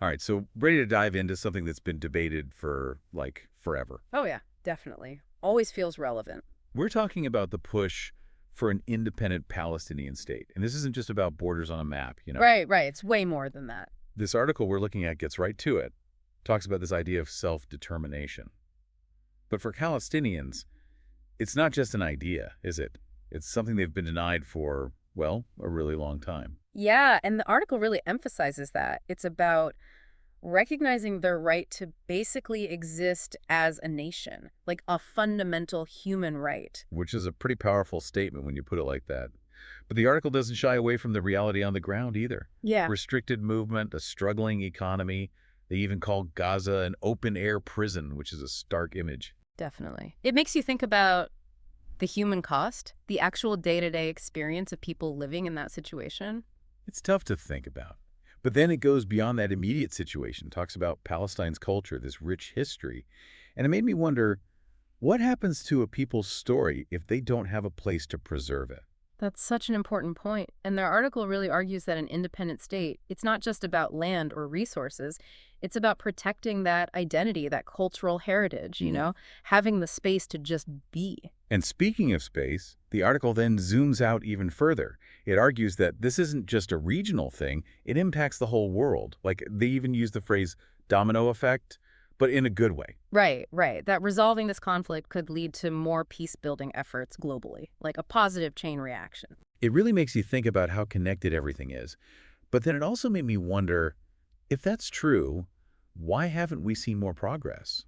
All right, so ready to dive into something that's been debated for, like, forever. Oh, yeah, definitely. Always feels relevant. We're talking about the push for an independent Palestinian state. And this isn't just about borders on a map. Right, right. It's way more than that. This article we're looking at gets right to it, talks about this idea of self-determination. But for Palestinians, it's not just an idea, is it? It's something they've been denied for, well, a really long time. Yeah, and the article really emphasizes that. It's about recognizing their right to basically exist as a nation, like a fundamental human right. Which is a pretty powerful statement when you put it like that. But the article doesn't shy away from the reality on the ground either. Yeah, Restricted movement, a struggling economy. They even call Gaza an open-air prison, which is a stark image. definitely. It makes you think about the human cost, the actual day-to-day experience of people living in that situation. It's tough to think about. But then it goes beyond that immediate situation, talks about Palestine's culture, this rich history. And it made me wonder, what happens to a people's story if they don't have a place to preserve it? That's such an important point. And their article really argues that an independent state, it's not just about land or resources, it's about protecting that identity, that cultural heritage, having the space to just be. And speaking of space, the article then zooms out even further. It argues that this isn't just a regional thing, it impacts the whole world. Like, they even use the phrase domino effect, but in a good way. Right, right. That resolving this conflict could lead to more peace-building efforts globally, like a positive chain reaction. It really makes you think about how connected everything is. But then it also made me wonder, if that's true, why haven't we seen more progress?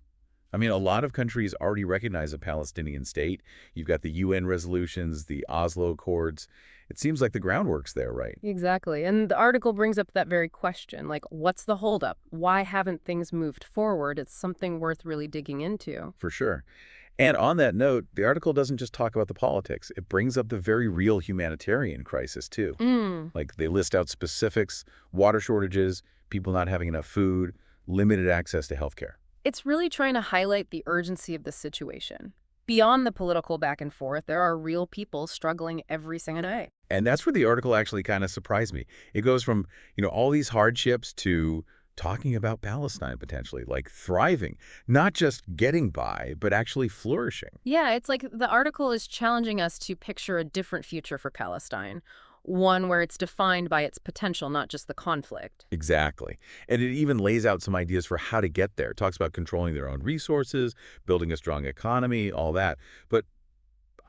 I mean, a lot of countries already recognize a Palestinian state. You've got the UN resolutions, the Oslo Accords. It seems like the groundwork's there, right? Exactly. And the article brings up that very question, like, what's the holdup? Why haven't things moved forward? It's something worth really digging into. For sure. And on that note, the article doesn't just talk about the politics. It brings up the very real humanitarian crisis, too. Mm. Like, they list out specifics, water shortages, people not having enough food, limited access to healthcare. It's really trying to highlight the urgency of the situation. Beyond the political back and forth, there are real people struggling every single day. And that's where the article actually kind of surprised me. It goes from, all these hardships to talking about Palestine potentially, like thriving, not just getting by, but actually flourishing. Yeah, it's like the article is challenging us to picture a different future for Palestine, one where it's defined by its potential, not just the conflict. Exactly. And it even lays out some ideas for how to get there. It talks about controlling their own resources, building a strong economy, all that. But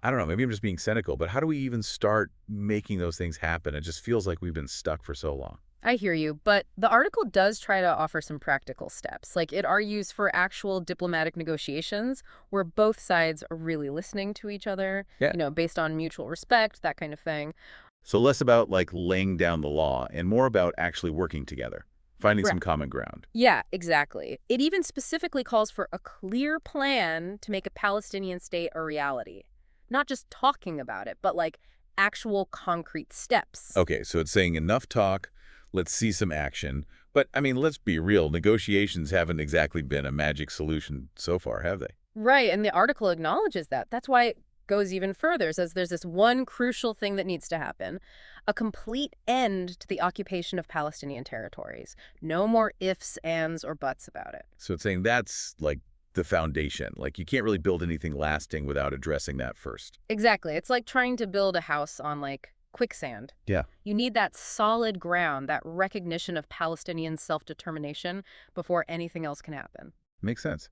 I don't know, maybe I'm just being cynical, but how do we even start making those things happen? It just feels like we've been stuck for so long. I hear you, but the article does try to offer some practical steps. Like it argues for actual diplomatic negotiations where both sides are really listening to each other, Yeah. based on mutual respect, that kind of thing. So less about like laying down the law and more about actually working together, finding some Right. common ground. Yeah, exactly. It even specifically calls for a clear plan to make a Palestinian state a reality. Not just talking about it, but like actual concrete steps. Okay, so it's saying enough talk, let's see some action. But I mean, let's be real, negotiations haven't exactly been a magic solution so far, have they? Right, and the article acknowledges that. That's why it goes even further. It says there's this one crucial thing that needs to happen, a complete end to the occupation of Palestinian territories. No more ifs, ands, or buts about it. So it's saying that's like the foundation. Like you can't really build anything lasting without addressing that first. Exactly. It's like trying to build a house on like quicksand. Yeah. You need that solid ground, that recognition of Palestinian self-determination before anything else can happen. Makes sense.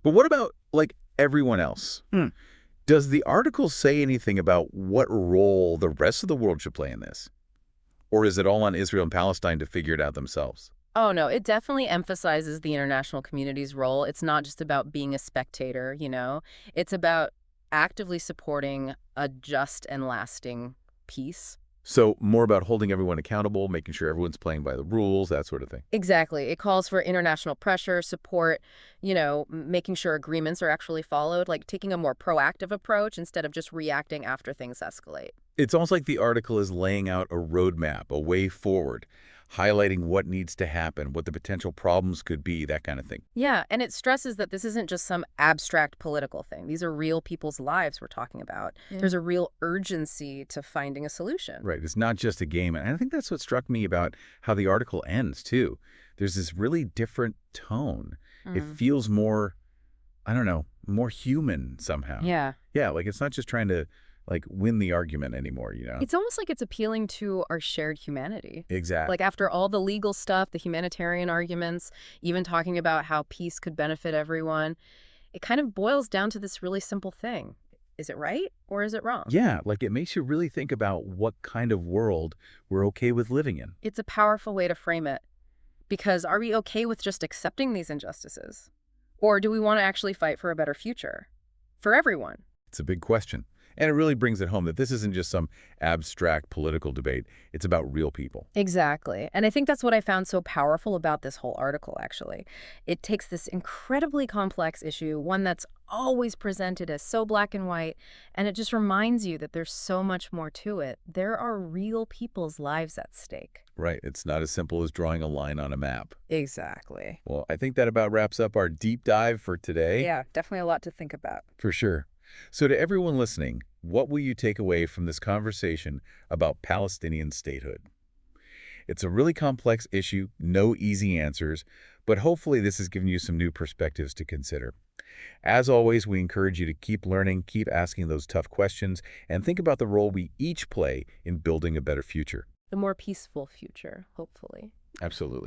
But what about like everyone else? Does the article say anything about what role the rest of the world should play in this? Or is it all on Israel and Palestine to figure it out themselves? Oh, no, it definitely emphasizes the international community's role. It's not just about being a spectator. It's about actively supporting a just and lasting peace. So more about holding everyone accountable, making sure everyone's playing by the rules, that sort of thing. Exactly. It calls for international pressure, support, making sure agreements are actually followed, like taking a more proactive approach instead of just reacting after things escalate. It's almost like the article is laying out a roadmap, a way forward, highlighting what needs to happen, what the potential problems could be, that kind of thing. Yeah, and it stresses that this isn't just some abstract political thing. These are real people's lives we're talking about. There's a real urgency to finding a solution. Right. It's not just a game. And I think that's what struck me about how the article ends, too. there's this really different tone. It Mm. feels more, I don't know, more human somehow. Yeah. Yeah, like it's not just trying to win the argument anymore? It's almost like it's appealing to our shared humanity. Exactly. Like after all the legal stuff, the humanitarian arguments, even talking about how peace could benefit everyone, it kind of boils down to this really simple thing. Is it right or is it wrong? Yeah, like it makes you really think about what kind of world we're okay with living in. It's a powerful way to frame it. Because are we okay with just accepting these injustices? Or do we want to actually fight for a better future? For everyone. It's a big question. And it really brings it home that this isn't just some abstract political debate. It's about real people. Exactly. And I think that's what I found so powerful about this whole article, actually. It takes this incredibly complex issue, one that's always presented as so black and white, and it just reminds you that there's so much more to it. There are real people's lives at stake. Right. It's not as simple as drawing a line on a map. Exactly. Well, I think that about wraps up our deep dive for today. Yeah, definitely a lot to think about. For sure. So to everyone listening, what will you take away from this conversation about Palestinian statehood? It's a really complex issue, no easy answers, but hopefully this has given you some new perspectives to consider. As always, we encourage you to keep learning, keep asking those tough questions, and think about the role we each play in building a better future. A more peaceful future, hopefully. Absolutely.